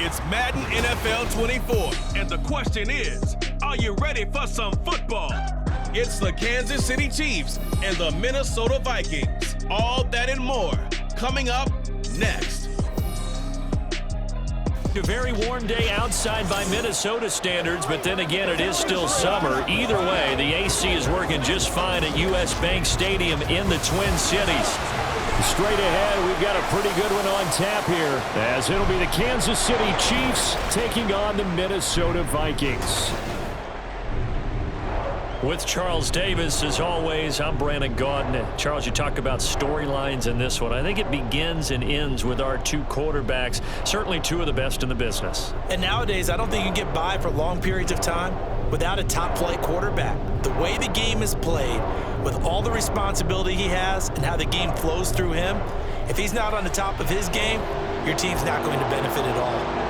It's Madden NFL 24, and the question is, are you ready for some football? It's the Kansas City Chiefs and the Minnesota Vikings. All that and more coming up next. A very warm day outside by Minnesota standards, but then again, it is still summer. Either way, the AC is working just fine at U.S. Bank Stadium in the Twin Cities. Straight ahead, we've got a pretty good one on tap here, as it'll be the Kansas City Chiefs taking on the Minnesota Vikings. With Charles Davis, as always, I'm Brandon Gaudin. Charles, you talk about storylines in this one. I think it begins and ends with our two quarterbacks, certainly two of the best in the business. And nowadays, I don't think you can get by for long periods of time without a top-flight quarterback. The way the game is played, with all the responsibility he has and how the game flows through him, if he's not on the top of his game, your team's not going to benefit at all.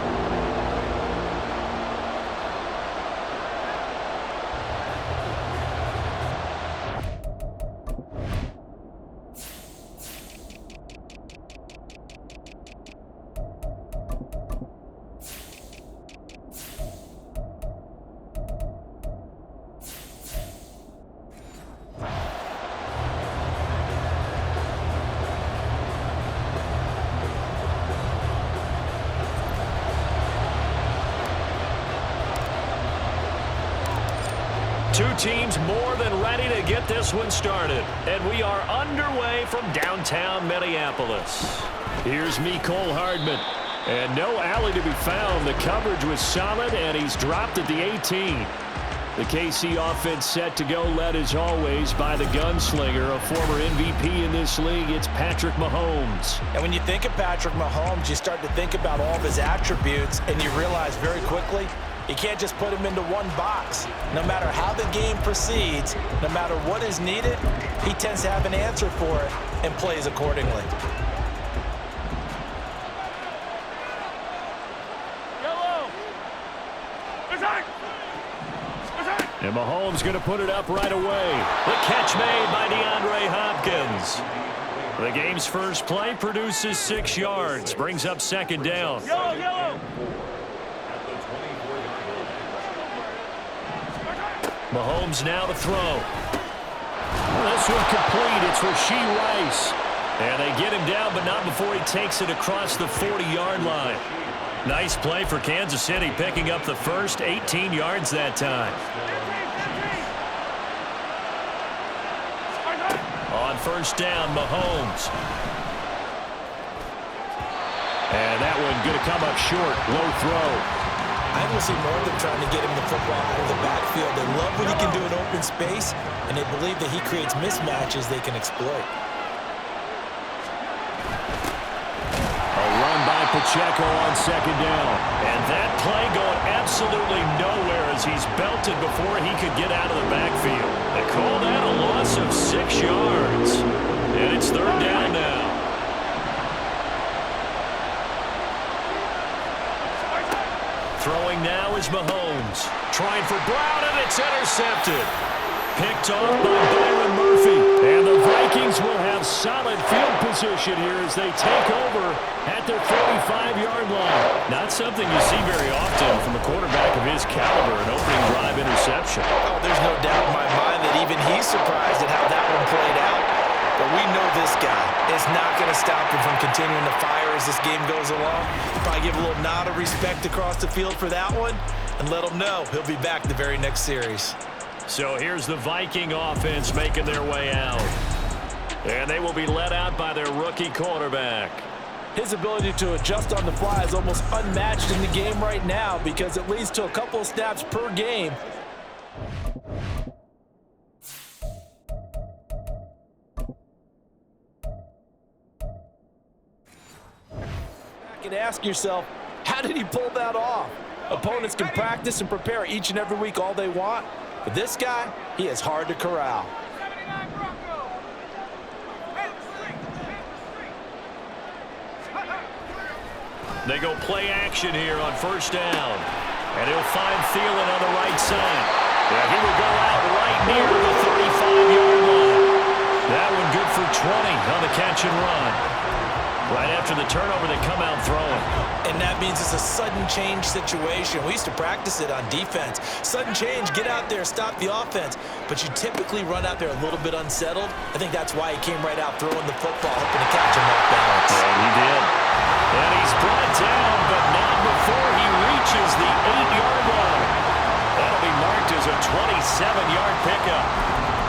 Two teams more than ready to get this one started. And we are underway from downtown Minneapolis. Here's Mecole Hardman. And no alley to be found. The coverage was solid, and he's dropped at the 18. The KC offense set to go, led as always by the gunslinger, a former MVP in this league. It's Patrick Mahomes. And when you think of Patrick Mahomes, you start to think about all of his attributes, and you realize very quickly, you can't just put him into one box. No matter how the game proceeds, no matter what is needed, he tends to have an answer for it and plays accordingly. And Mahomes going to put it up right away. The catch made by DeAndre Hopkins. The game's first play produces 6 yards, brings up second down. Yellow. Mahomes now to throw. This one complete. It's Rashee Rice. And they get him down, but not before he takes it across the 40-yard line. Nice play for Kansas City, picking up the first 18 yards that time. On first down, Mahomes. And that one going to come up short. Low throw. I will see more of them trying to get him the football out of the backfield. They love what he can do in open space, and they believe that he creates mismatches they can exploit. A run by Pacheco on second down. And that play going absolutely nowhere as he's belted before he could get out of the backfield. They call that a loss of 6 yards. And it's third down now. Throwing now is Mahomes. Trying for Brown, and it's intercepted. Picked off by Byron Murphy. And the Vikings will have solid field position here as they take over at their 45-yard line. Not something you see very often from a quarterback of his caliber, an opening drive interception. Oh, there's no doubt in my mind that even he's surprised at how that one played out. But we know this guy is not going to stop him from continuing to fire as this game goes along. Probably give a little nod of respect across the field for that one and let him know he'll be back the very next series. So here's the Viking offense making their way out. And they will be led out by their rookie quarterback. His ability to adjust on the fly is almost unmatched in the game right now because it leads to a couple of snaps per game. And ask yourself, how did he pull that off? Opponents can practice and prepare each and every week all they want, but this guy, he is hard to corral. They go play action here on first down, and he'll find Thielen on the right side. Yeah, he will go out right near the 35-yard line. That one good for 20 on the catch and run. Right after the turnover, they come out throwing. And that means it's a sudden change situation. We used to practice it on defense. Sudden change, get out there, stop the offense. But you typically run out there a little bit unsettled. I think that's why he came right out throwing the football, hoping to catch him off balance. And he did. And he's brought down, but not before he reaches the 8-yard line. That'll be marked as a 27-yard pickup.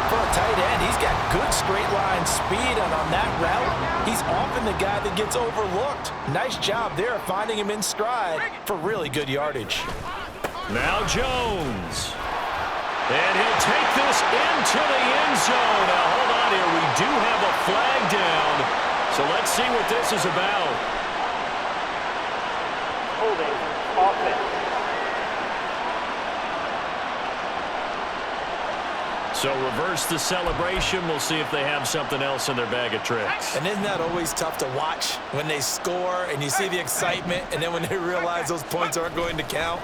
For a tight end, he's got good straight line speed, and on that route, he's often the guy that gets overlooked. Nice job there finding him in stride for really good yardage. Now Jones. And he'll take this into the end zone. Now hold on here, we do have a flag down. So let's see what this is about. Holding offense. So reverse the celebration. We'll see if they have something else in their bag of tricks. And isn't that always tough to watch when they score and you see the excitement, and then when they realize those points aren't going to count?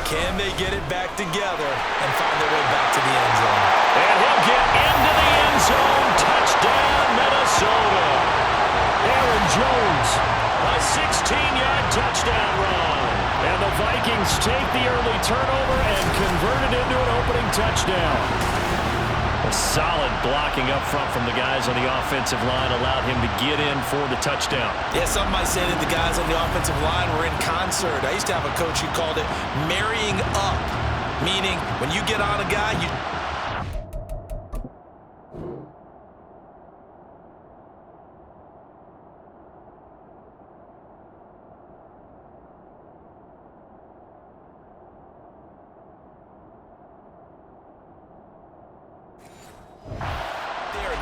Can they get it back together and find their way back to the end zone? And he'll get into the end zone. Touchdown, Minnesota. Aaron Jones, a 16-yard touchdown run. And the Vikings take the early turnover and convert it into an opening touchdown. A solid blocking up front from the guys on the offensive line allowed him to get in for the touchdown. Yeah, some might say that the guys on the offensive line were in concert. I used to have a coach who called it marrying up, meaning when you get on a guy, you...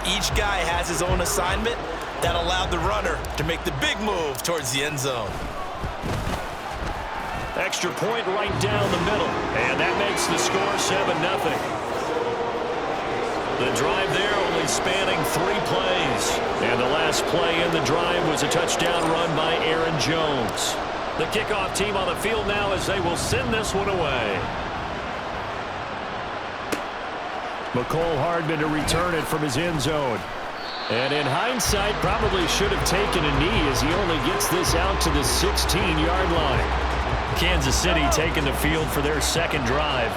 Each guy has his own assignment that allowed the runner to make the big move towards the end zone. Extra point right down the middle, and that makes the score 7-0. The drive there only spanning 3 plays, and the last play in the drive was a touchdown run by Aaron Jones. The kickoff team on the field now as they will send this one away. McCole Hardman to return it from his end zone. And in hindsight, probably should have taken a knee as he only gets this out to the 16-yard line. Kansas City taking the field for their second drive.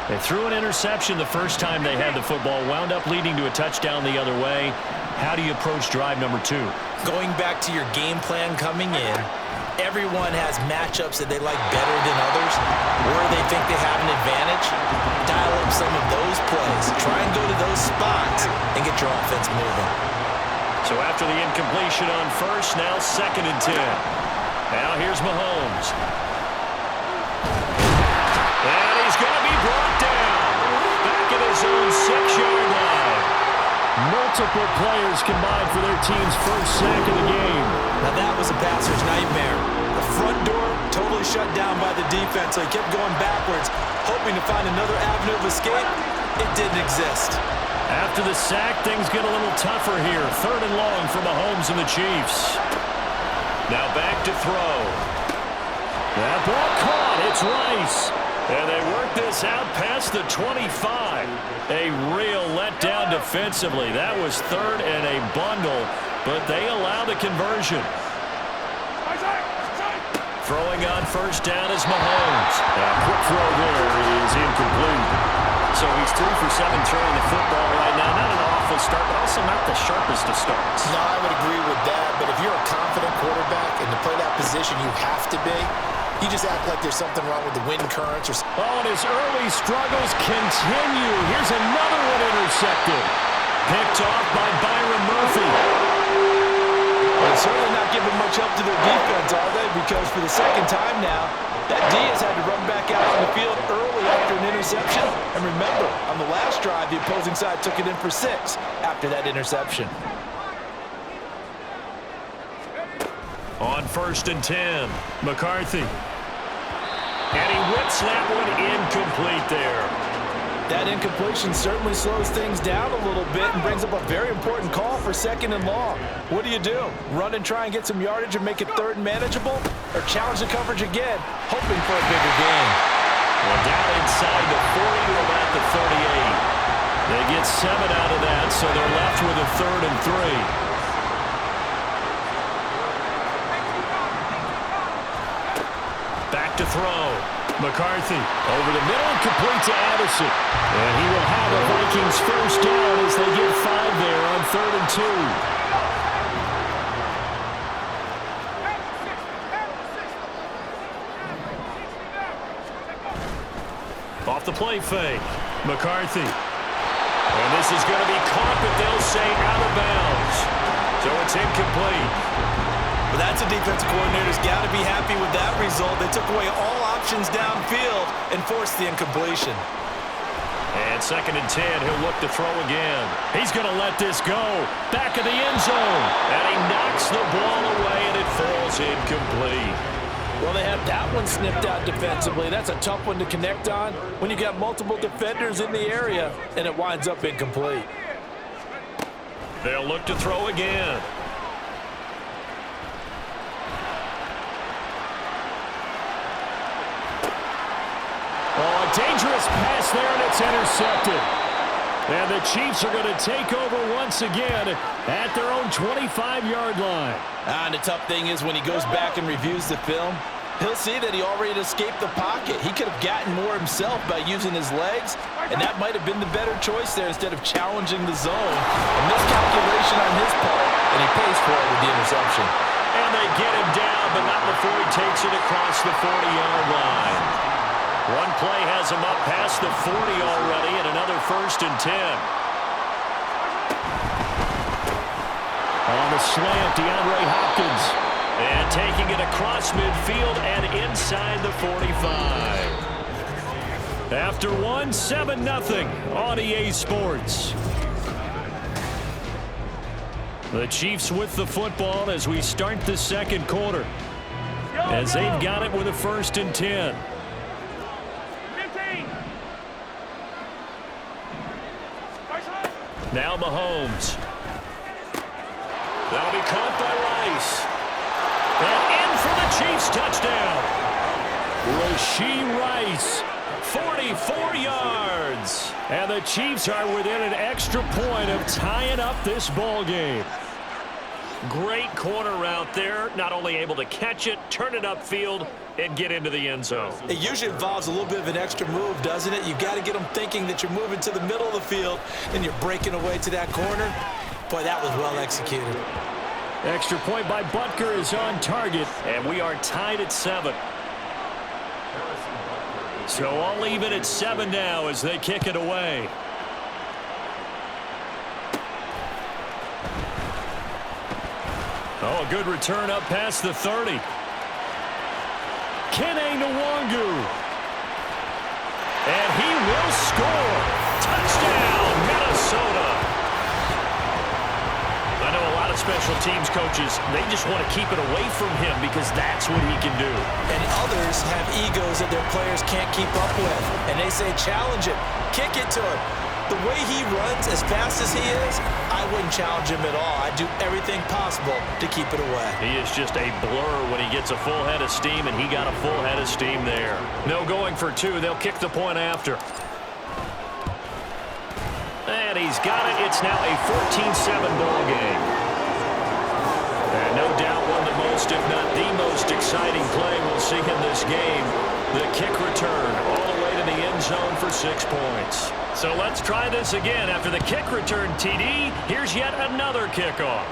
They threw an interception the first time they had the football, wound up leading to a touchdown the other way. How do you approach drive number 2? Going back to your game plan coming in, everyone has matchups that they like better than others, where they think they have an advantage. Dial up some of those plays. Try and go to those spots and get your offense moving. So after the incompletion on first, now 2nd and 10. Now here's Mahomes. And he's going to be brought down. Back at his own 6-yard line. Multiple players combined for their team's first sack of the game. Now that was a passer's nightmare. The front door totally shut down by the defense, so he kept going backwards, hoping to find another avenue of escape. It didn't exist. After the sack, things get a little tougher here. 3rd and long for Mahomes and the Chiefs. Now back to throw. That ball caught. It's Rice. And they work this out past the 25. A real letdown defensively. That was 3rd and a bundle, but they allow the conversion. Throwing on first down is Mahomes. A quick throw there is incomplete. So he's 3 for 7 throwing the football right now. Not an awful start, but also not the sharpest of starts. No, I would agree with that, but if you're a confident quarterback and to play that position you have to be, you just act like there's something wrong with the wind currents. And his early struggles continue. Here's another one intercepted. Picked off by Byron Murphy. Well, they're certainly not giving much help to their defense, are they? Because for the second time now, that D has had to run back out on the field early after an interception. And remember, on the last drive, the opposing side took it in for 6 after that interception. On 1st and 10, McCarthy. And he whips that one incomplete there. That incompletion certainly slows things down a little bit and brings up a very important call for 2nd and long. What do? Run and try and get some yardage and make it 3rd and manageable? Or challenge the coverage again, hoping for a bigger gain? Well, down inside the 40 to about the 38. They get 7 out of that, so they're left with a 3rd and 3. to throw. McCarthy over the middle and complete to Addison. And he will have a Vikings first down as they get 5 there on 3rd and 2. Off the play fake. McCarthy. And this is going to be caught, but they'll say out of bounds. So it's incomplete. But that's a defensive coordinator's got to be happy with that result. They took away all options downfield and forced the incompletion. And 2nd and 10, he'll look to throw again. He's going to let this go. Back of the end zone. And he knocks the ball away, and it falls incomplete. Well, they have that one snipped out defensively. That's a tough one to connect on when you got multiple defenders in the area, and it winds up incomplete. They'll look to throw again. Oh, a dangerous pass there, and it's intercepted. And the Chiefs are going to take over once again at their own 25-yard line. And the tough thing is when he goes back and reviews the film, he'll see that he already escaped the pocket. He could have gotten more himself by using his legs, and that might have been the better choice there instead of challenging the zone. A miscalculation on his part, and he pays for it with the interception. And they get him down, but not before he takes it across the 40-yard line. One play has him up past the 40 already, and another 1st and 10. On the slant, DeAndre Hopkins. And taking it across midfield and inside the 45. After one, 7-0 on EA Sports. The Chiefs with the football as we start the 2nd quarter. As they've got it with a 1st and 10. Now Mahomes. That'll be caught by Rice. And in for the Chiefs touchdown. Rashee Rice, 44 yards. And the Chiefs are within an extra point of tying up this ball game. Great corner route there. Not only able to catch it, turn it upfield, and get into the end zone. It usually involves a little bit of an extra move, doesn't it? You've got to get them thinking that you're moving to the middle of the field and you're breaking away to that corner. Boy, that was well executed. Extra point by Butker is on target, and we are tied at 7. So all even at 7 now as they kick it away. Oh, a good return up past the 30. Kene Nwangu. And he will score. Touchdown, Minnesota. I know a lot of special teams coaches, they just want to keep it away from him because that's what he can do. And others have egos that their players can't keep up with. And they say, challenge him, kick it to him. The way he runs as fast as he is, I wouldn't challenge him at all. I'd do everything possible to keep it away. He is just a blur when he gets a full head of steam, and he got a full head of steam there. No going for 2. They'll kick the point after. And he's got it. It's now a 14-7 ball game. And no doubt one of the most, if not the most exciting play we'll see in this game. The kick return all the way to the end zone for 6 points. So let's try this again. After the kick return, TD, here's yet another kickoff.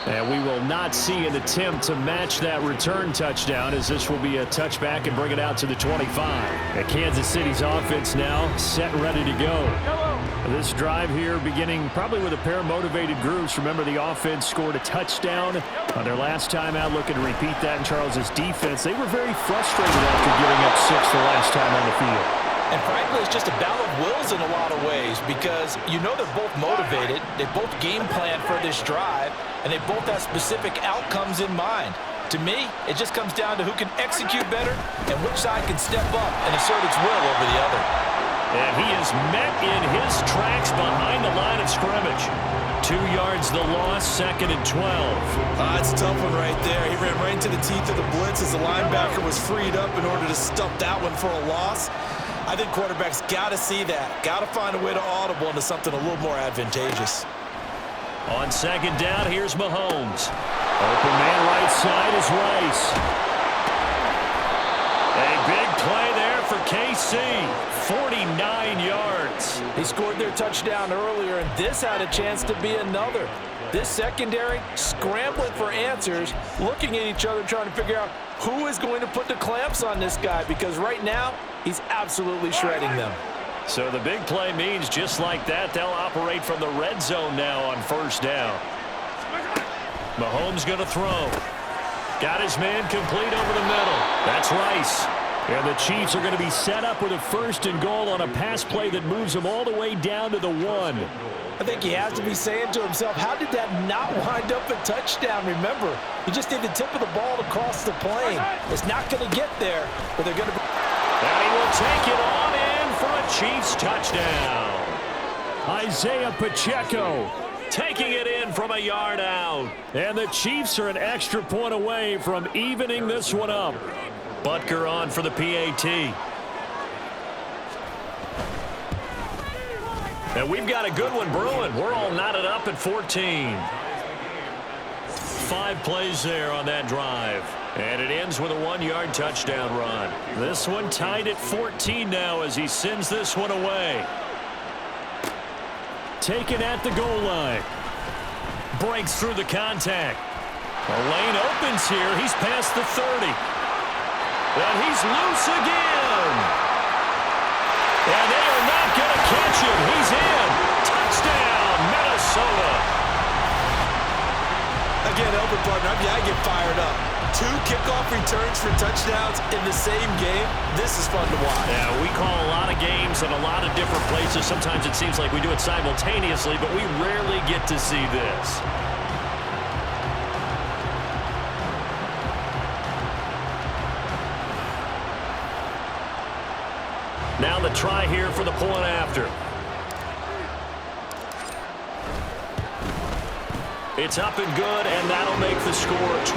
And we will not see an attempt to match that return touchdown, as this will be a touchback and bring it out to the 25. And Kansas City's offense now set and ready to go. This drive here beginning probably with a pair of motivated groups. Remember, the offense scored a touchdown on their last time out, looking to repeat that in Charles's defense. They were very frustrated after giving up 6 the last time on the field. And frankly, it's just a battle of wills in a lot of ways because you know they're both motivated, they both game plan for this drive, and they both have specific outcomes in mind. To me, it just comes down to who can execute better and which side can step up and assert its will over the other. And he is met in his tracks behind the line of scrimmage. 2 yards the loss, 2nd and 12. That's a tough one right there. He ran right into the teeth of the blitz as the linebacker was freed up in order to stop that one for a loss. I think quarterbacks got to see that. Got to find a way to audible into something a little more advantageous. On 2nd down, here's Mahomes. Open man right side is Rice. KC. 49 yards. They scored their touchdown earlier, and this had a chance to be another. This secondary scrambling for answers, looking at each other, trying to figure out who is going to put the clamps on this guy, because right now he's absolutely shredding them. So the big play means just like that, they'll operate from the red zone now on first down. Mahomes going to throw. Got his man complete over the middle. That's Rice. And the Chiefs are going to be set up with a 1st and goal on a pass play that moves them all the way down to the 1. I think he has to be saying to himself, how did that not wind up a touchdown? Remember, you just need the tip of the ball to cross the plane. It's not going to get there, but they're going to... And he will take it on in for a Chiefs touchdown. Isaiah Pacheco taking it in from a yard out. And the Chiefs are an extra point away from evening this one up. Butker on for the PAT. And we've got a good one brewing. We're all knotted up at 14. 5 plays there on that drive. And it ends with a 1-yard touchdown run. This one tied at 14 now as he sends this one away. Taken at the goal line. Breaks through the contact. The lane opens here. He's past the 30. And he's loose again. And they are not going to catch him. He's in. Touchdown, Minnesota. Again, Elder partner, I get fired up. 2 kickoff returns for touchdowns in the same game. This is fun to watch. Yeah, we call a lot of games in a lot of different places. Sometimes it seems like we do it simultaneously, but we rarely get to see this. Now the try here for the point after. It's up and good, and that'll make the score 21-14.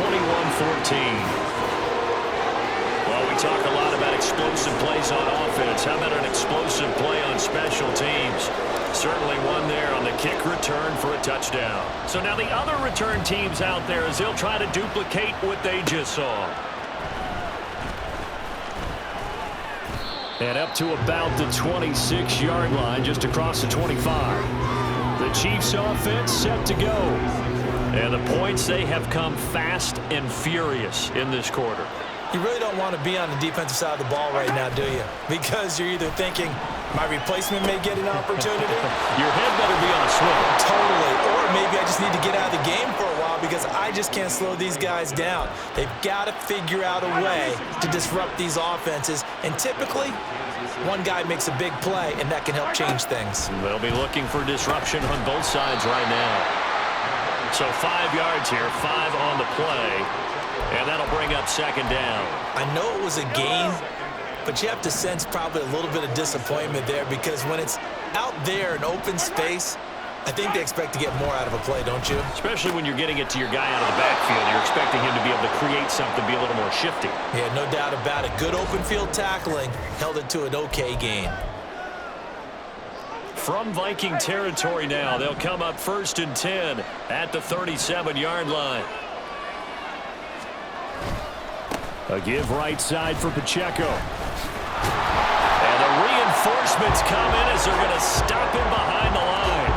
Well, we talk a lot about explosive plays on offense. How about an explosive play on special teams? Certainly one there on the kick return for a touchdown. So now the other return teams out there as they'll try to duplicate what they just saw. And up to about the 26-yard line, just across the 25. The Chiefs offense set to go. And the points, they have come fast and furious in this quarter. You really don't want to be on the defensive side of the ball right now, do you? Because you're either thinking, my replacement may get an opportunity. Your head better be on a swivel. Totally. Or maybe I just need to get out of the game for a while because I just can't slow these guys down. They've got to figure out a way to disrupt these offenses. And typically, one guy makes a big play, and that can help change things. They'll be looking for disruption on both sides right now. So 5 yards here, 5 on the play, and that'll bring up 2nd down. I know it was a gain, but you have to sense probably a little bit of disappointment there because when it's out there in open space, I think they expect to get more out of a play, don't you? Especially when you're getting it to your guy out of the backfield. You're expecting him to be able to create something, be a little more shifty. Yeah, no doubt about it. Good open field tackling held it to an okay gain. From Viking territory now, they'll come up 1st and 10 at the 37-yard line. A give right side for Pacheco. And the reinforcements come in as they're going to stop him behind the line.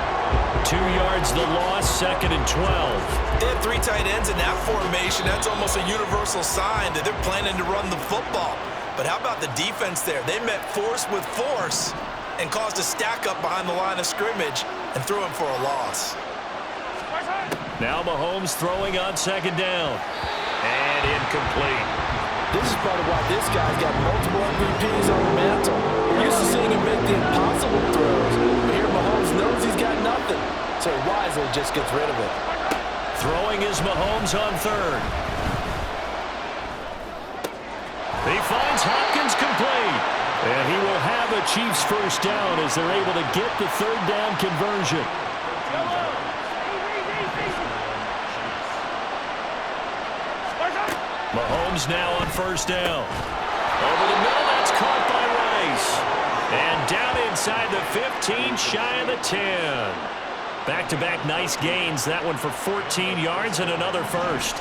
2 yards the loss, 2nd and 12. They had 3 tight ends in that formation. That's almost a universal sign that they're planning to run the football. But how about the defense there? They met force with force and caused a stack up behind the line of scrimmage and threw him for a loss. Now Mahomes throwing on 2nd down. And incomplete. This is part of why this guy's got multiple MVPs on the mantle. We're used to seeing him make the impossible throws, but here Mahomes knows he's got nothing, so he wisely just gets rid of it. Throwing is Mahomes on 3rd. He finds Hopkins complete. And he will have a Chiefs 1st down as they're able to get the 3rd down conversion. Mahomes now on 1st down. Over the middle, that's caught by Rice. And down inside the 15, shy of the 10. Back-to-back nice gains. That one for 14 yards and another 1st.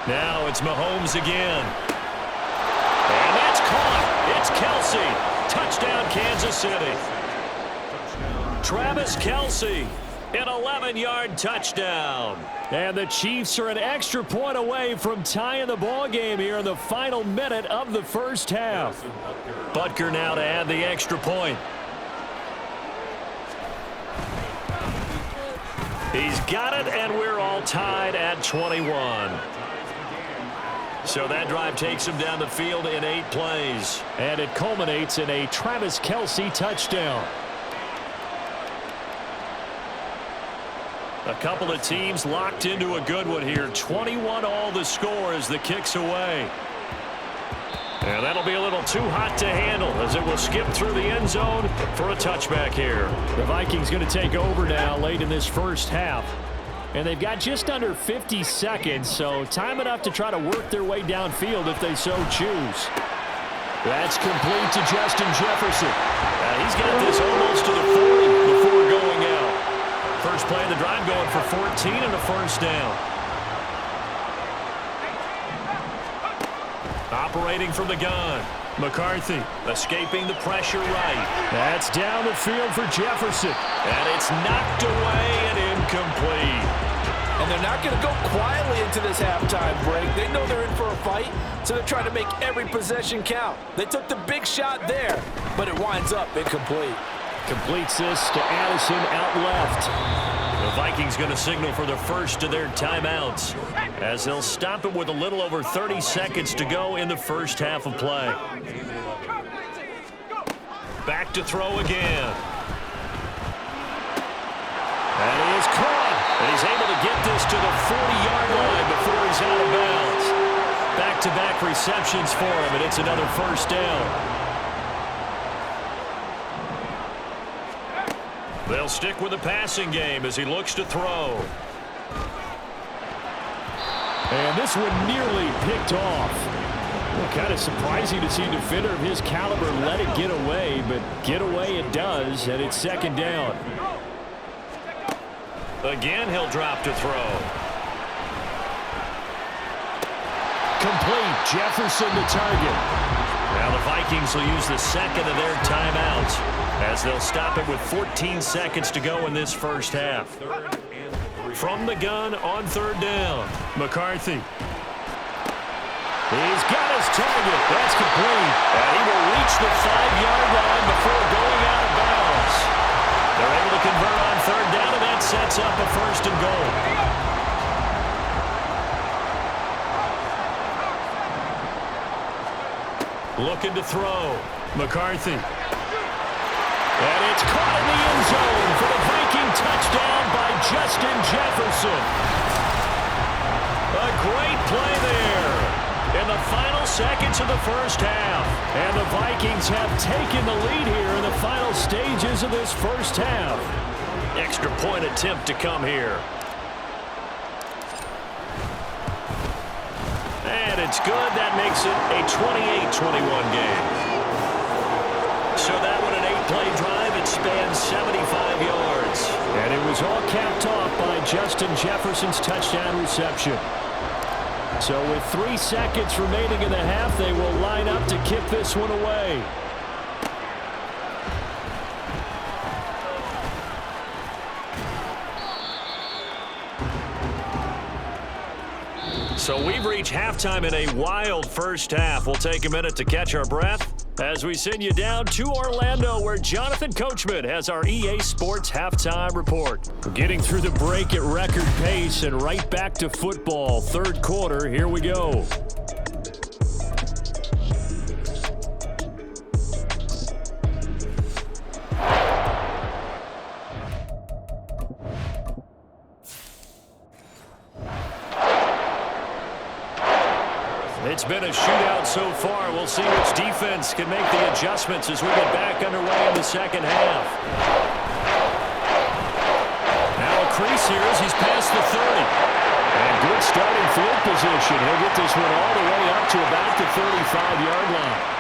Now it's Mahomes again. And that's caught. It's Kelce. Touchdown, Kansas City. Travis Kelce, an 11-yard touchdown. And the Chiefs are an extra point away from tying the ball game here in the final minute of the first half. Butker now to add the extra point. He's got it, and we're all tied at 21. So that drive takes him down the field in 8 plays. And it culminates in a Travis Kelce touchdown. A couple of teams locked into a good one here. 21 all the score as the kick's away. And that'll be a little too hot to handle as it will skip through the end zone for a touchback here. The Vikings going to take over now late in this first half. And they've got just under 50 seconds, so time enough to try to work their way downfield if they so choose. That's complete to Justin Jefferson. He's got this almost to the 40 before going out. First play of the drive going for 14 and a first down. Operating from the gun. McCarthy escaping the pressure right. That's down the field for Jefferson. And it's knocked away and incomplete. And they're not going to go quietly into this halftime break. They know they're in for a fight, so they're trying to make every possession count. They took the big shot there, but it winds up incomplete. Completes this to Addison out left. The Vikings going to signal for the first of their timeouts as they'll stop it with a little over 30 seconds to go in the first half of play. Back to throw again. And he is caught. And he's able to get this to the 40-yard line before he's out of bounds. Back-to-back receptions for him, and it's another first down. They'll stick with the passing game as he looks to throw. And this one nearly picked off. Well, kind of surprising to see a defender of his caliber let it get away, but get away it does, and it's second down. Again, he'll drop to throw. Complete. Jefferson the target. Now the Vikings will use the second of their timeouts as they'll stop it with 14 seconds to go in this first half. From the gun on third down, McCarthy. He's got his target. That's complete. And he will reach the 5-yard line before going out of bounds. They're able to convert on third down, and that sets up a first and goal. Looking to throw. McCarthy. And it's caught in the end zone for the Viking touchdown by Justin Jefferson. A great play there in the final seconds of the first half. And the Vikings have taken the lead here in the final stages of this first half. Extra point attempt to come here. And it's good. That makes it a 28-21 game. So that one an 8-play drive. It spans 75 yards. And it was all capped off by Justin Jefferson's touchdown reception. So with 3 seconds remaining in the half, they will line up to kick this one away. So we've reached halftime in a wild first half. We'll take a minute to catch our breath as we send you down to Orlando, where Jonathan Coachman has our EA Sports halftime report. Getting through the break at record pace and right back to football. Third quarter, here we go. It's been a shootout so far. We'll see which defense can make the adjustments as we get back underway in the second half. Now a crease here as he's past the 30. And good starting field position. He'll get this one all the way up to about the 35-yard line.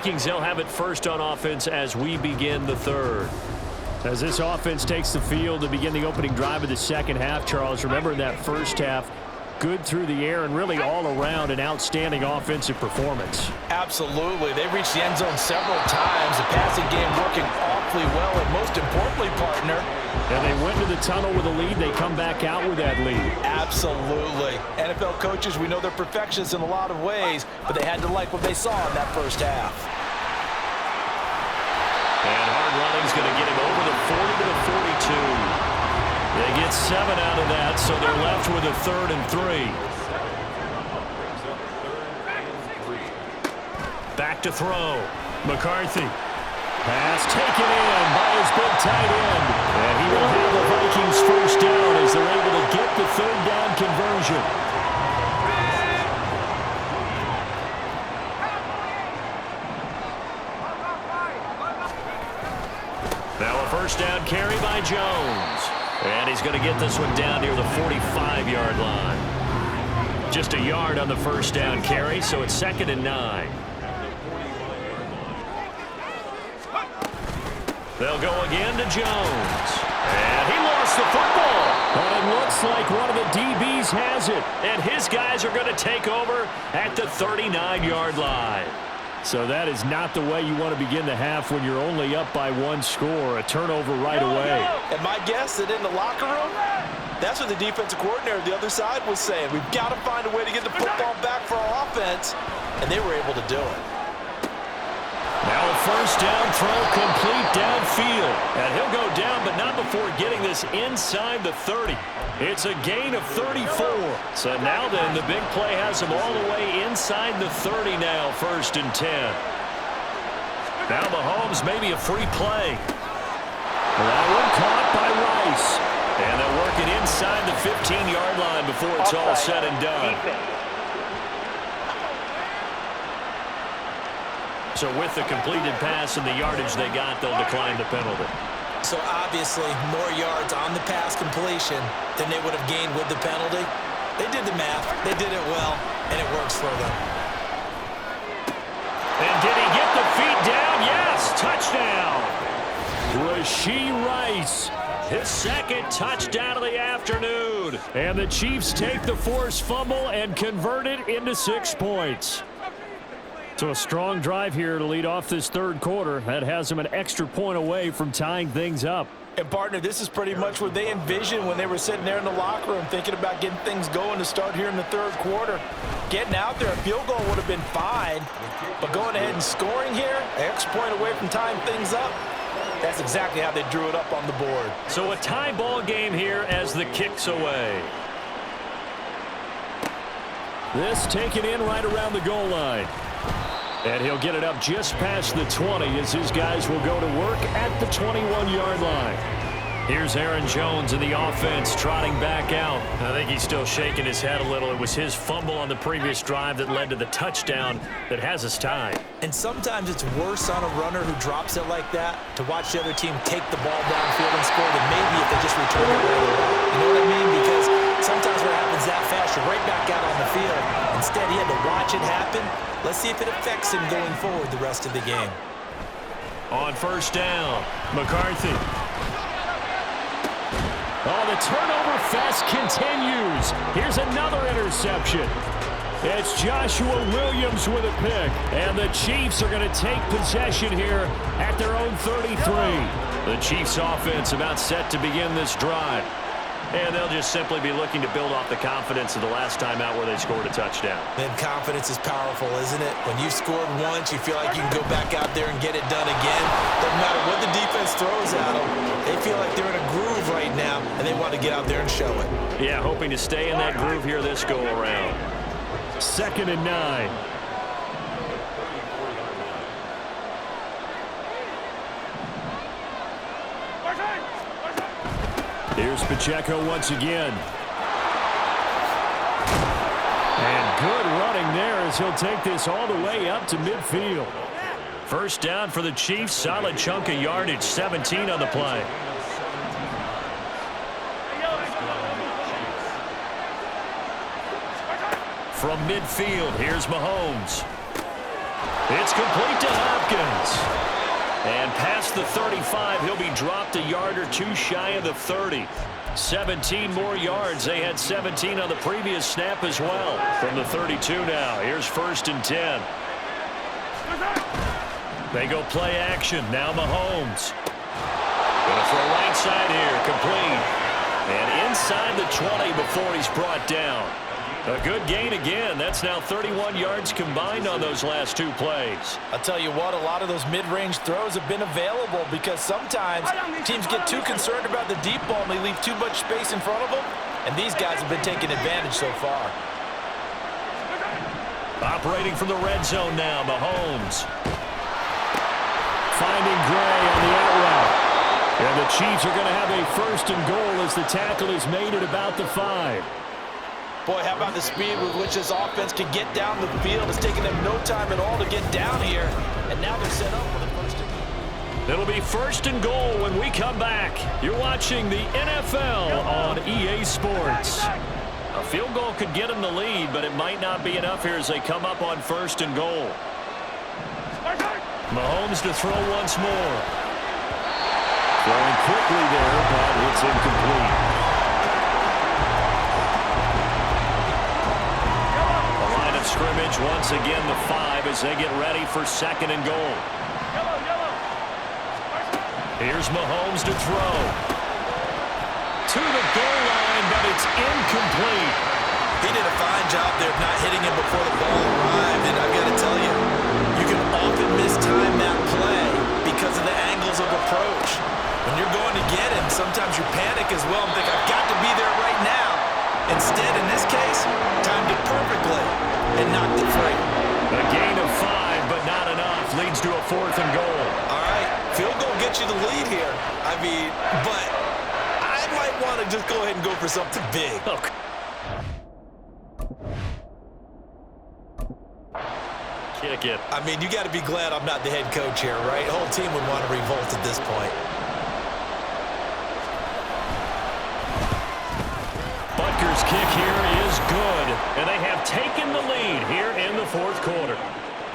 Vikings, they'll have it first on offense as we begin the third. As this offense takes the field to begin the opening drive of the second half, Charles, remember in that first half, good through the air and really all around an outstanding offensive performance. Absolutely. They reached the end zone several times. The passing game working awfully well, and most importantly, partner. And they went to the tunnel with a lead. They come back out with that lead. Absolutely. NFL coaches, we know they're perfectionists in a lot of ways, but they had to like what they saw in that first half. And hard running's going to get him over the 40 to the 42. They get 7 out of that, so they're left with a 3rd and 3. Back to throw. McCarthy. Pass taken in by his big tight end. And he will have the Vikings first down as they're able to get the 3rd down conversion. Now a first down carry by Jones. And he's going to get this one down near the 45-yard line. Just a yard on the first down carry, so it's 2nd and 9. They'll go again to Jones. And he lost the football. And it looks like one of the DBs has it. And his guys are going to take over at the 39-yard line. So that is not the way you want to begin the half when you're only up by 1 score. A turnover right away. And my guess that in the locker room, that's what the defensive coordinator on the other side was saying. We've got to find a way to get the football back for our offense. And they were able to do it. Now a first down throw complete downfield. And he'll go down, but not before getting this inside the 30. It's a gain of 34. So now then, the big play has him all the way inside the 30 now, 1st and 10. Now Mahomes maybe a free play. That one caught by Rice. And they'll work it inside the 15-yard line before it's all said and done. So with the completed pass and the yardage they got, they'll decline the penalty. So obviously, more yards on the pass completion than they would have gained with the penalty. They did the math. They did it well, and it works for them. And did he get the feet down? Yes, touchdown. Rashee Rice, His 2nd touchdown of the afternoon. and the Chiefs take the forced fumble and convert it into 6 points. So a strong drive here to lead off this 3rd quarter. That has them an extra point away from tying things up. And, partner, this is pretty much what they envisioned when they were sitting there in the locker room thinking about getting things going to start here in the 3rd quarter. Getting out there, a field goal would have been fine. But going ahead and scoring here, an extra point away from tying things up, that's exactly how they drew it up on the board. So a tie ball game here as the kick's away. This taken in right around the goal line. And he'll get it up just past the 20 as his guys will go to work at the 21-yard line. Here's Aaron Jones in the offense trotting back out. I think he's still shaking his head a little. It was his fumble on the previous drive that led to the touchdown that has us tied. And sometimes it's worse on a runner who drops it like that to watch the other team take the ball downfield and score than maybe if they just return it right away. You know what I mean? Because sometimes what happens that fast, you're right back out on the field. Instead, he had to watch it happen. Let's see if it affects him going forward the rest of the game. On first down, McCarthy. Oh, the turnover fest continues. Here's another interception. It's Joshua Williams with a pick. And the Chiefs are going to take possession here at their own 33. The Chiefs offense about set to begin this drive. And they'll just simply be looking to build off the confidence of the last time out where they scored a touchdown. And confidence is powerful, isn't it? When you've scored once, you feel like you can go back out there and get it done again. Doesn't matter what the defense throws at them. They feel like they're in a groove right now, and they want to get out there and show it. Yeah, hoping to stay in that groove here this go-around. 2nd and 9. Here's Pacheco once again. And good running there as he'll take this all the way up to midfield. First down for the Chiefs. Solid chunk of yardage. 17 on the play. From midfield, here's Mahomes. It's complete to Hopkins. And past the 35, he'll be dropped a yard or two shy of the 30. 17 more yards. They had 17 on the previous snap as well. From the 32 now, here's 1st and 10. They go play action. Now Mahomes. Gonna throw right side here. Complete. And inside the 20 before he's brought down. A good gain again. That's now 31 yards combined on those last 2 plays. I'll tell you what, a lot of those mid-range throws have been available because sometimes teams get too concerned about the deep ball and they leave too much space in front of them, and these guys have been taking advantage so far. Operating from the red zone now, Mahomes. Finding Gray on the out route. And the Chiefs are going to have a 1st and goal as the tackle is made at about the 5. Boy, how about the speed with which this offense can get down the field? It's taken them no time at all to get down here, and now they're set up for the 1st and goal. It'll be 1st and goal when we come back. You're watching the NFL on EA Sports. A field goal could get them the lead, but it might not be enough here as they come up on 1st and goal. Mahomes to throw once more. Throwing quickly there, but it's incomplete. Scrimmage once again the 5 as they get ready for 2nd and goal. Here's Mahomes to throw. To the goal line, but it's incomplete. He did a fine job there of not hitting him before the ball arrived, and I've got to tell you, you can often mistime that play because of the angles of approach. When you're going to get him, sometimes you panic as well and think, I've got to be there right now. Instead, in this case, timed it perfectly and knocked it free. A gain of 5, but not enough. Leads to a 4th and goal. All right, field goal gets you the lead here. I mean, but I might want to just go ahead and go for something big. Okay. Kick it. I mean, you got to be glad I'm not the head coach here, right? The whole team would want to revolt at this point. Butker's kick here is good, and they have taken the lead here in the 4th quarter.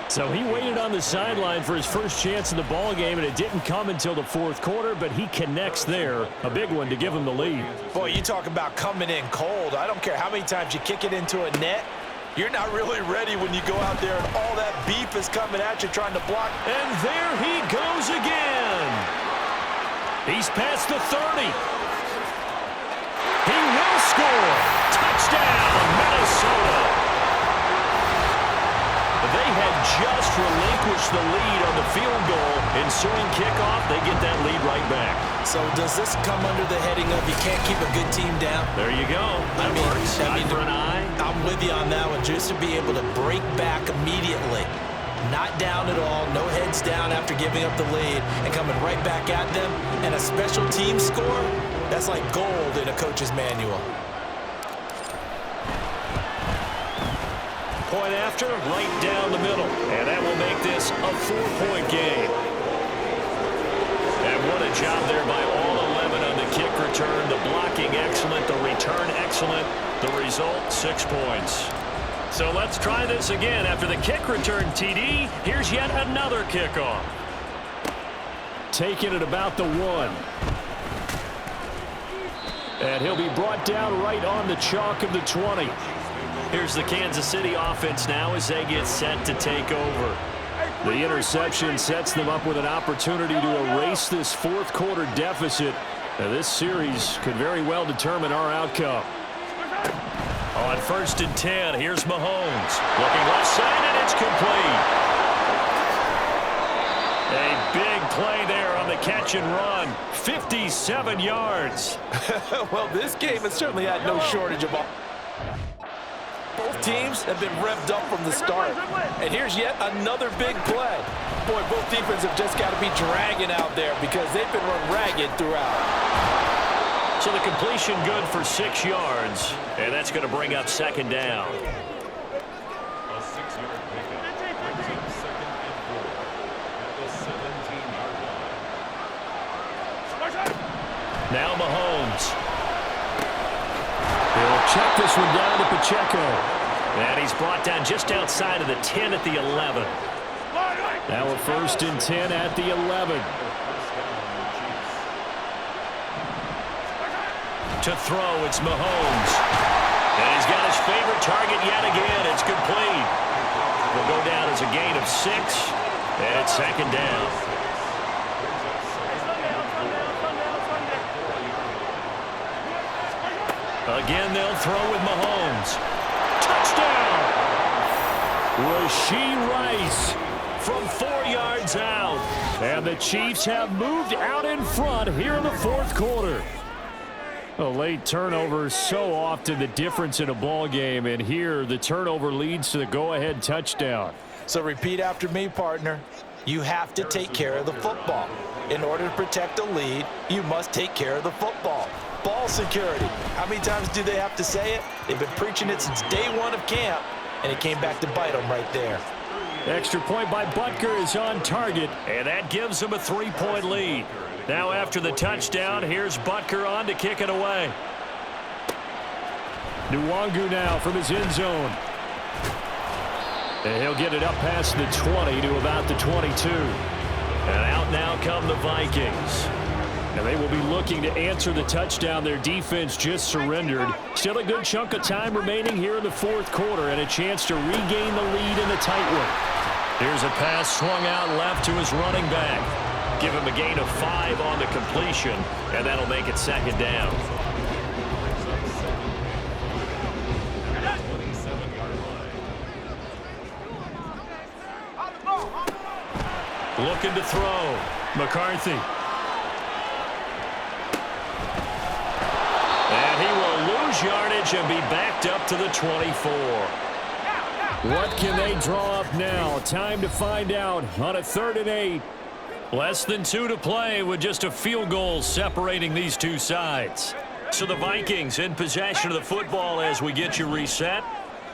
So he waited on the sideline for his first chance in the ball game, and it didn't come until the 4th quarter, but he connects there. A big one to give him the lead. Boy, you talk about coming in cold. I don't care how many times you kick it into a net. You're not really ready when you go out there and all that beef is coming at you trying to block. And there he goes again. He's past the 30. He will score. Touchdown, Minnesota. They had just relinquished the lead on the field goal. Ensuing kickoff, they get that lead right back. So does this come under the heading of you can't keep a good team down? There you go. That works. Eye for an eye. I'm with you on that one. Just to be able to break back immediately. Not down at all. No heads down after giving up the lead and coming right back at them. And a special team score, that's like gold in a coach's manual. Point after, right down the middle. And that will make this a 4-point game. And what a job there by all 11 on the kick return. The blocking excellent, the return excellent. The result, 6 points. So let's try this again. After the kick return, TD, here's yet another kickoff. Taking it about the 1. And he'll be brought down right on the chalk of the 20. Here's the Kansas City offense now as they get set to take over. The interception sets them up with an opportunity to erase this 4th quarter deficit. Now, this series could very well determine our outcome. On 1st and 10, here's Mahomes. Looking left side, and it's complete. A big play there on the catch and run. 57 yards. Well, this game has certainly had no shortage of... Both teams have been revved up from the start. And here's yet another big play. Boy, both defenses have just got to be dragging out there because they've been run ragged throughout. So the completion good for 6 yards, and that's going to bring up 2nd down. A 6-yard pickup brings up 2nd and 4 at the 17-yard line. Now Mahomes. He'll check this one down to Pacheco. And he's brought down just outside of the 10 at the 11. Now a 1st and 10 at the 11. To throw, it's Mahomes. And he's got his favorite target yet again. It's complete. Will go down as a gain of 6. And it's 2nd down. Again, they'll throw with Mahomes. Touchdown! Rashee Rice from 4 yards out. And the Chiefs have moved out in front here in the 4th quarter. A late turnover, so often the difference in a ball game, and here the turnover leads to the go-ahead touchdown. So repeat after me, partner. You have to take care of the football. In order to protect a lead, you must take care of the football. Ball security. How many times do they have to say it? They've been preaching it since day 1 of camp, and it came back to bite them right there. Extra point by Butker is on target, and that gives them a 3-point lead. Now after the touchdown, here's Butker on to kick it away. Nwangu now from his end zone. And he'll get it up past the 20 to about the 22. And out now come the Vikings. And they will be looking to answer the touchdown their defense just surrendered. Still a good chunk of time remaining here in the 4th quarter and a chance to regain the lead in the tight one. Here's a pass swung out left to his running back. Give him a gain of 5 on the completion, and that'll make it 2nd down. Looking to throw. McCarthy. And he will lose yardage and be backed up to the 24. What can they draw up now? Time to find out on a 3rd and 8. Less than 2 to play with just a field goal separating these two sides. So the Vikings in possession of the football as we get you reset.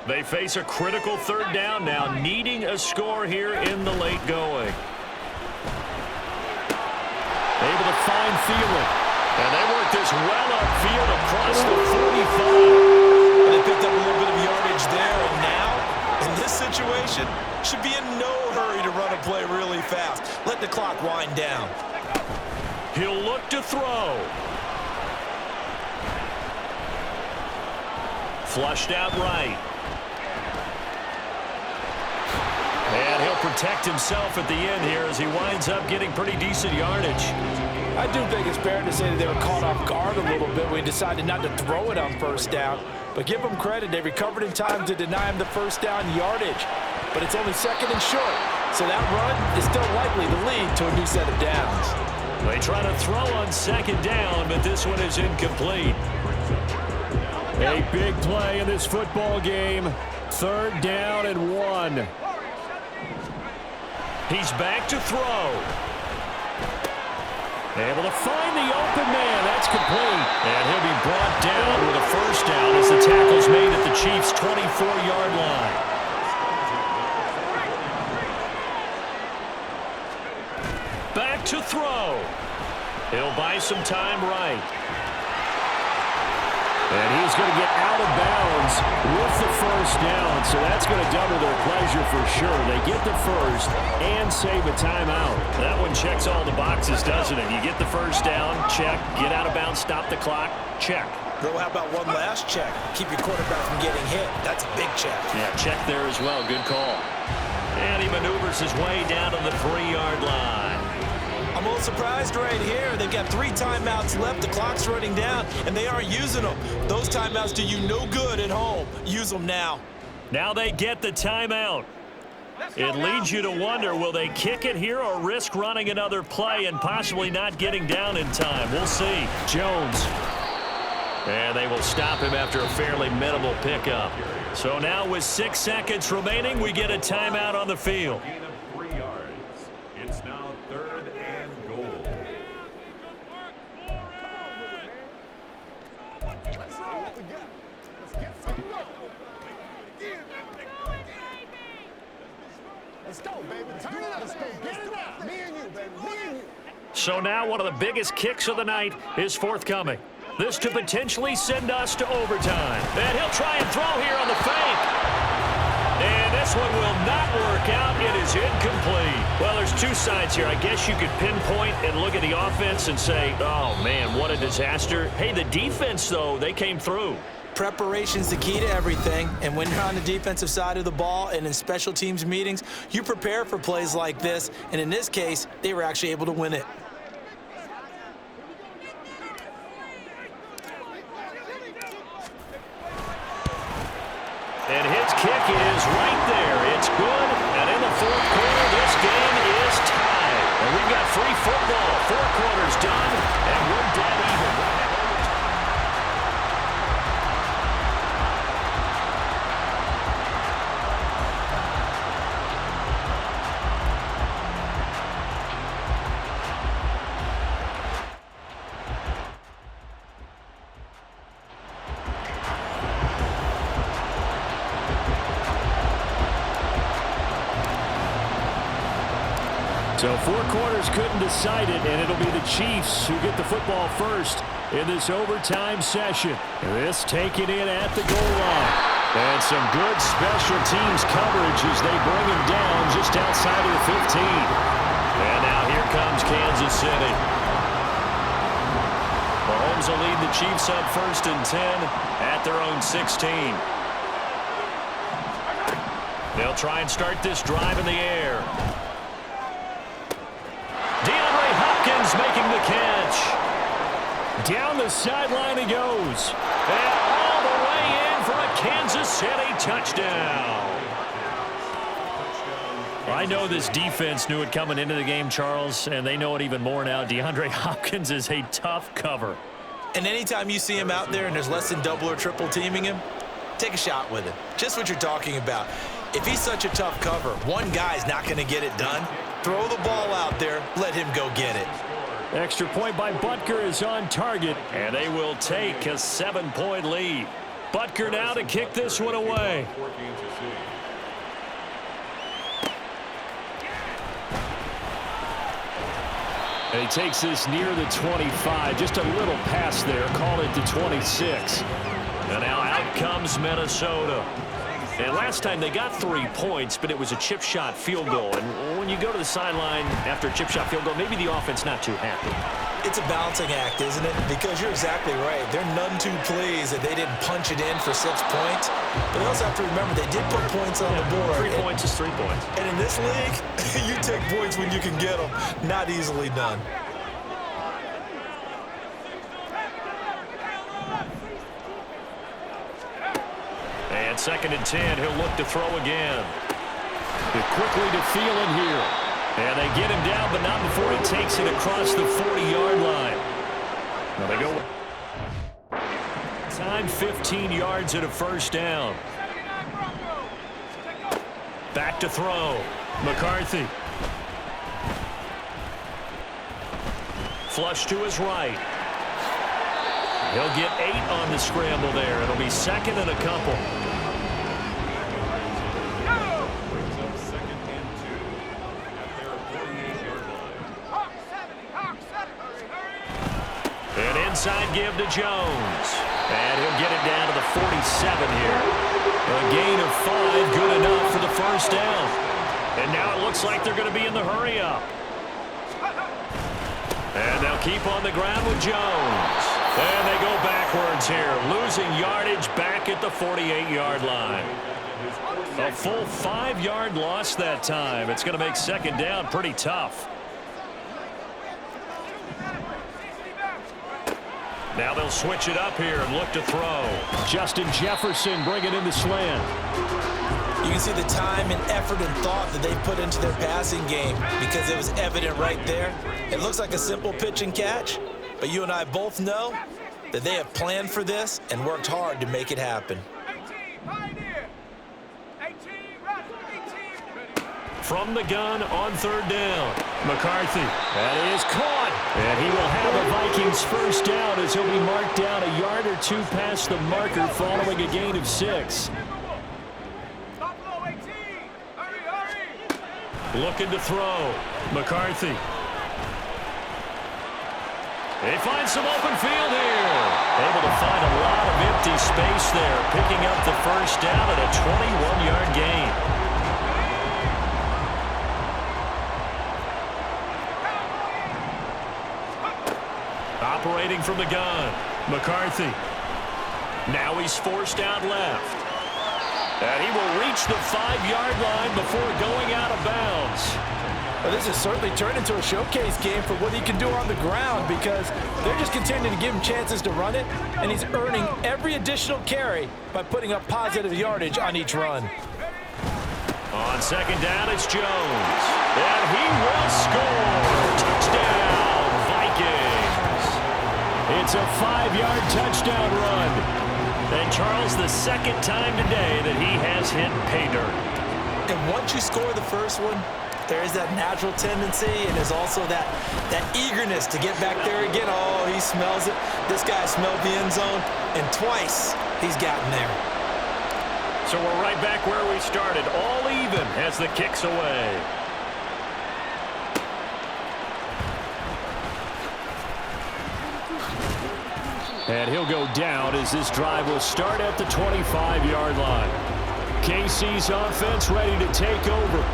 They face a critical 3rd down now, needing a score here in the late going. Able to find Thielen. And they work this well upfield across the 45. They picked up a little bit of yardage there, and now, in this situation, should be in no hurry to run a play really fast. Let the clock wind down. He'll look to throw. Flushed out right. And he'll protect himself at the end here as he winds up getting pretty decent yardage. I do think it's fair to say that they were caught off guard a little bit when he decided not to throw it on 1st down. But give them credit, they recovered in time to deny him the 1st down yardage. But it's only 2nd and short, so that run is still likely to lead to a new set of downs. They try to throw on 2nd down, but this one is incomplete. A big play in this football game. 3rd down and 1. He's back to throw. Able to find the open man. That's complete. And he'll be brought down with a 1st down as the tackle's made at the Chiefs' 24-yard line. Back to throw. He'll buy some time right. And he's going to get out of bounds with the 1st down, so that's going to double their pleasure for sure. They get the 1st and save a timeout. That one checks all the boxes, doesn't it? You get the 1st down, check. Get out of bounds, stop the clock, check. Bro, how about one last check? Keep your quarterback from getting hit. That's a big check. Yeah, check there as well. Good call. And he maneuvers his way down to the 3-yard line. I'm a little surprised right here. They've got 3 timeouts left. The clock's running down, and they aren't using them. Those timeouts do you no good at home. Use them now. Now they get the timeout. It leads you to wonder, will they kick it here or risk running another play and possibly not getting down in time? We'll see. Jones. And they will stop him after a fairly minimal pickup. So now with 6 seconds remaining, we get a timeout on the field. Gain of 3 yards. It's now 3rd and goal. Let's go, baby. Turn it up. Let's go. Get it up. Me and you, baby. Me and you. So now one of the biggest kicks of the night is forthcoming. This to potentially send us to overtime. And he'll try and throw here on the fake. And this one will not work out. It is incomplete. Well, there's two sides here. I guess you could pinpoint and look at the offense and say, oh, man, what a disaster. Hey, the defense, though, they came through. Preparation's the key to everything, and when you're on the defensive side of the ball and in special teams meetings, you prepare for plays like this, and in this case, they were actually able to win it. And his kick is right there. It's good. And in the fourth quarter, this game is tied. And we've got free football. 4 quarters done, and we're dead even. So 4 quarters couldn't decide it, and it'll be the Chiefs who get the football first in this overtime session. This taken in at the goal line. And some good special teams coverage as they bring him down just outside of the 15. And now here comes Kansas City. Mahomes will lead the Chiefs up 1st and 10 at their own 16. They'll try and start this drive in the air. Making the catch. Down the sideline he goes. And all the way in for a Kansas City touchdown. I know this defense knew it coming into the game, Charles, and they know it even more now. DeAndre Hopkins is a tough cover. And anytime you see him out there and there's less than double or triple teaming him, take a shot with him. Just what you're talking about. If he's such a tough cover, one guy's not going to get it done. Throw the ball out there. Let him go get it. Extra point by Butker is on target. And they will take a 7-point lead. Butker now to kick this one away. And he takes this near the 25. Just a little pass there. Call it to 26. And now out comes Minnesota. And last time they got 3 points, but it was a chip shot field goal. And when you go to the sideline after a chip shot field goal, maybe the offense not too happy. It's a balancing act, isn't it? Because you're exactly right. They're none too pleased that they didn't punch it in for 6 points. But you also have to remember they did put points on the board. 3 points is 3 points. And in this league, you take points when you can get them. Not easily done. And 2nd and 10, he'll look to throw again. They're quickly to Thielen here. And they get him down, but not before he takes it across the 40-yard line. Now they go. Time 15 yards and a 1st down. Back to throw. McCarthy. Flush to his right. He'll get 8 on the scramble there. It'll be 2nd and a couple. And inside give to Jones. And he'll get it down to the 47 here. A gain of 5, good enough for the 1st down. And now it looks like they're going to be in the hurry up. And they'll keep on the ground with Jones. And they go backwards here, losing yardage back at the 48-yard line. A full 5-yard loss that time. It's going to make 2nd down pretty tough. Now they'll switch it up here and look to throw. Justin Jefferson bringing in the slant. You can see the time and effort and thought that they put into their passing game because it was evident right there. It looks like a simple pitch and catch, but you and I both know that they have planned for this and worked hard to make it happen. From the gun on 3rd down. McCarthy. That is caught. And he will have a Vikings 1st down as he'll be marked down a yard or 2 past the marker following a gain of 6. Looking to throw. McCarthy. They find some open field here. Able to find a lot of empty space there, picking up the 1st down at a 21-yard gain. Operating from the gun, McCarthy. Now he's forced out left. And he will reach the 5-yard line before going out of bounds. Well, this has certainly turned into a showcase game for what he can do on the ground because they're just continuing to give him chances to run it, and he's earning every additional carry by putting up positive yardage on each run. On second down, it's Jones. And he will score. Touchdown, Vikings. It's a 5-yard touchdown run. And Charles, the second time today that he has hit pay dirt. And once you score the first one, there is that natural tendency, and there's also that eagerness to get back there again. Oh, he smells it. This guy smelled the end zone, and twice he's gotten there. So we're right back where we started, all even as the kick's away. And he'll go down as this drive will start at the 25-yard line. KC's offense ready to take over.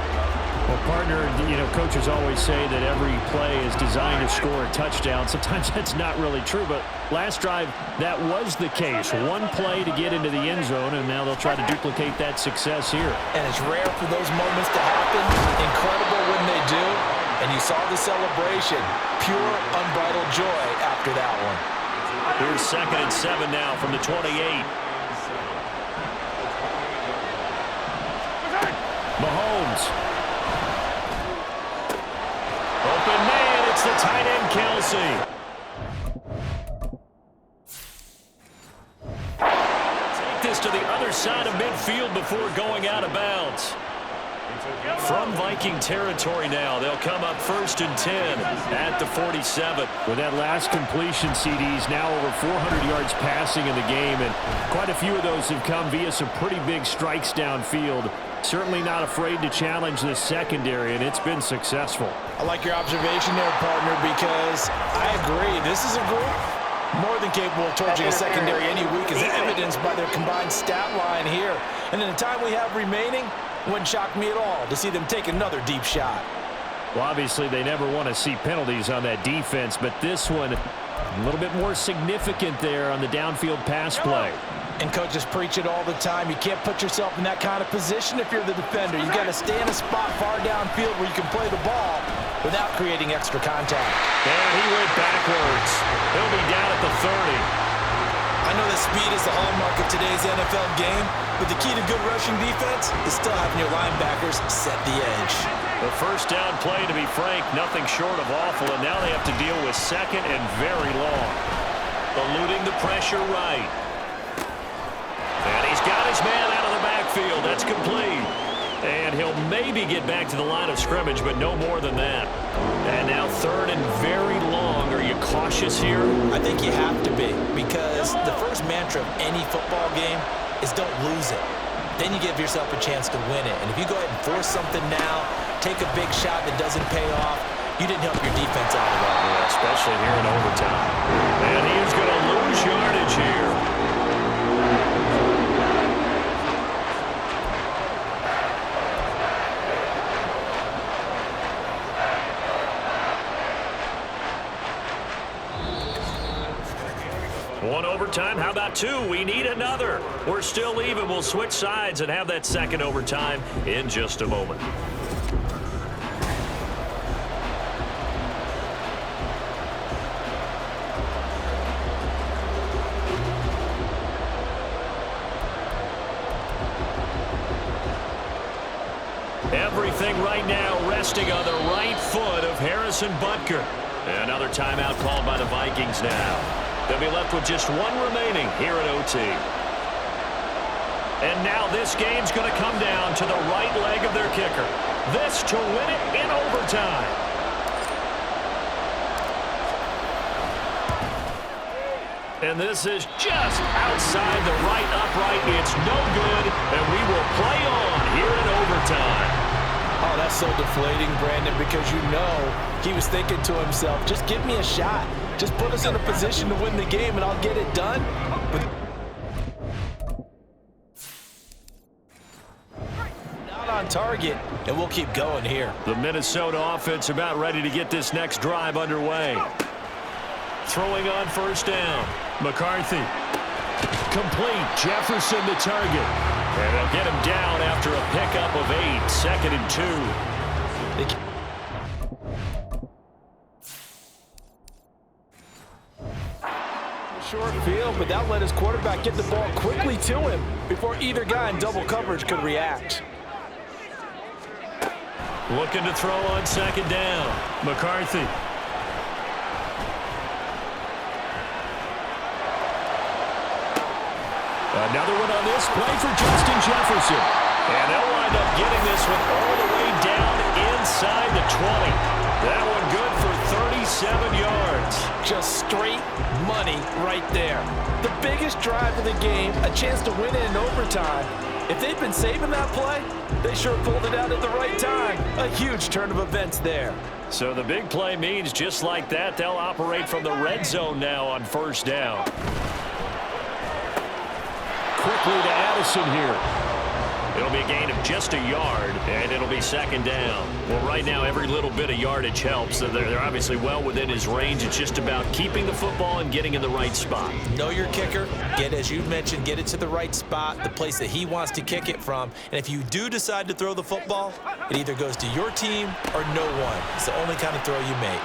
Well, partner, coaches always say that every play is designed to score a touchdown. Sometimes that's not really true, but last drive, that was the case. One play to get into the end zone, and now they'll try to duplicate that success here. And it's rare for those moments to happen. Incredible when they do. And you saw the celebration. Pure, unbridled joy after that one. Here's 2nd and 7 now from the 28. Mahomes. Open man, it's the tight end, Kelsey. Take this to the other side of midfield before going out of bounds. From Viking territory now, they'll come up 1st and 10 at the 47. With that last completion, CD's now over 400 yards passing in the game, and quite a few of those have come via some pretty big strikes downfield. Certainly not afraid to challenge this secondary, and it's been successful. I like your observation there, partner, because I agree. This is a group more than capable of torching a secondary any week, as evidenced by their combined stat line here. And in the time we have remaining, wouldn't shock me at all to see them take another deep shot. Well, obviously, they never want to see penalties on that defense, but this one a little bit more significant there on the downfield pass play. And coaches preach it all the time. You can't put yourself in that kind of position if you're the defender. You got to stay in a spot far downfield where you can play the ball without creating extra contact. And he went backwards. He'll be down at the 30. I know that speed is the hallmark of today's NFL game, but the key to good rushing defense is still having your linebackers set the edge. The first down play, to be frank, nothing short of awful, and now they have to deal with 2nd and very long. Eluding the pressure right. And he's got his man out of the backfield. That's complete. And he'll maybe get back to the line of scrimmage, but no more than that. And now 3rd and very long. Are you cautious here? I think you have to be, because the first mantra of any football game is don't lose it. Then you give yourself a chance to win it. And if you go ahead and force something now, take a big shot that doesn't pay off, you didn't help your defense out at all. Yeah, especially here in overtime. And he is going to lose yardage here. One overtime, how about 2? We need another. We're still even. We'll switch sides and have that 2nd overtime in just a moment. Everything right now resting on the right foot of Harrison Butker. Another timeout called by the Vikings now. They'll be left with just one remaining here at OT. And now this game's going to come down to the right leg of their kicker. This to win it in overtime. And this is just outside the right upright. It's no good, and we will play on here in overtime. Oh, that's so deflating, Brandon, because you know he was thinking to himself, just give me a shot. Just put us in a position to win the game, and I'll get it done. But not on target, and we'll keep going here. The Minnesota offense about ready to get this next drive underway. throwing on first down. McCarthy. Complete. Jefferson the target. And they'll get him down after a pickup of 8. 2nd and 2. Short field, but that let his quarterback get the ball quickly to him before either guy in double coverage could react. Looking to throw on 2nd down. McCarthy. Another one on this play for Justin Jefferson. And they'll wind up getting this one all the way down inside the 20. That one good for 37 yards. Just straight money right there. The biggest drive of the game, a chance to win it in overtime. If they've been saving that play, they sure pulled it out at the right time. A huge turn of events there. So the big play means just like that, they'll operate from the red zone now on first down. Quickly to Addison here. It'll be a gain of just a yard, and it'll be 2nd down. Well, right now, every little bit of yardage helps. They're obviously well within his range. It's just about keeping the football and getting in the right spot. Know your kicker. As you mentioned, get it to the right spot, the place that he wants to kick it from. And if you do decide to throw the football, it either goes to your team or no one. It's the only kind of throw you make.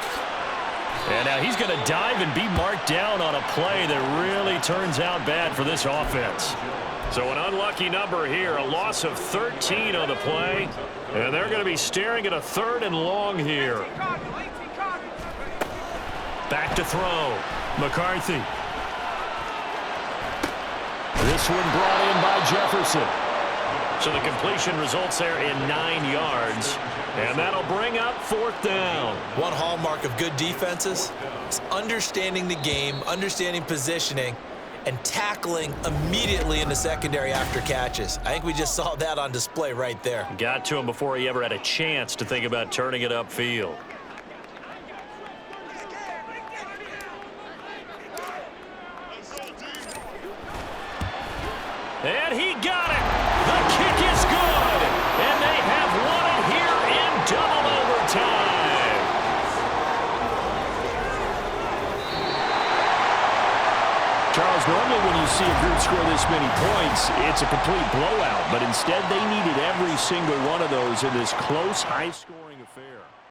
And now he's going to dive and be marked down on a play that really turns out bad for this offense. So an unlucky number here, a loss of 13 on the play. And they're going to be staring at a 3rd and long here. Back to throw. McCarthy. This one brought in by Jefferson. So the completion results there in 9 yards. And that'll bring up 4th down. One hallmark of good defenses is understanding the game, understanding positioning, and tackling immediately in the secondary after catches. I think we just saw that on display right there. Got to him before he ever had a chance to think about turning it upfield. And he got it. The kick is good. And they have won it here in double overtime. Charles, normally when you see a group score this many points, it's a complete blowout. But instead, they needed every single one of those in this close, high-scoring